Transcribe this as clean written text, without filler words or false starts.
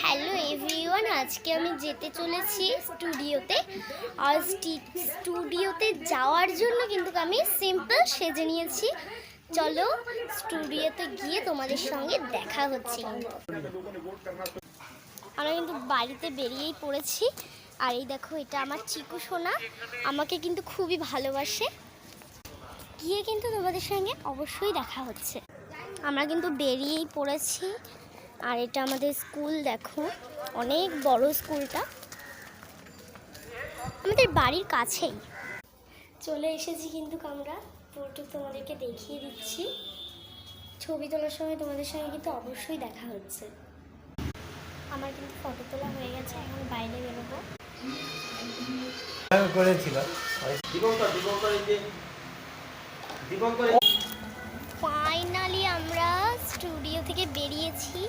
Hello everyone, আজকে আমি যেতে চলেছি স্টুডিওতে। আর স্টুডিওতে যাওয়ার জন্য কিন্তু আমি সিম্পল সেজে নিয়েছি। চলো স্টুডিওতে গিয়ে তোমাদের সঙ্গে দেখা হচ্ছে। আমরা কিন্তু বাড়িতে বেরিয়েই পড়েছি। আর এই দেখো, এটা আমার চিকু সোনা, আমাকে কিন্তু খুবই ভালোবাসে। গিয়ে কিন্তু তোমাদের সঙ্গে অবশ্যই দেখা হচ্ছে। আমরা কিন্তু বেরিয়েই পড়েছি। আর এটা আমাদের স্কুল, দেখো অনেক বড় স্কুলটা, আমাদের বাড়ির কাছেই। চলে এসেছি কিন্তু আমরা, পুরোটা তোমাদেরকে দেখিয়ে দিচ্ছি। ছবি তোলার সময় তোমাদের সঙ্গে কিন্তু অবশ্যই দেখা হচ্ছে। আমার কিন্তু ফটো তোলা হয়ে গেছে, এখন বাইরে বেরোবো। ফাইনালি আমরা স্টুডিও থেকে বেরিয়েছি।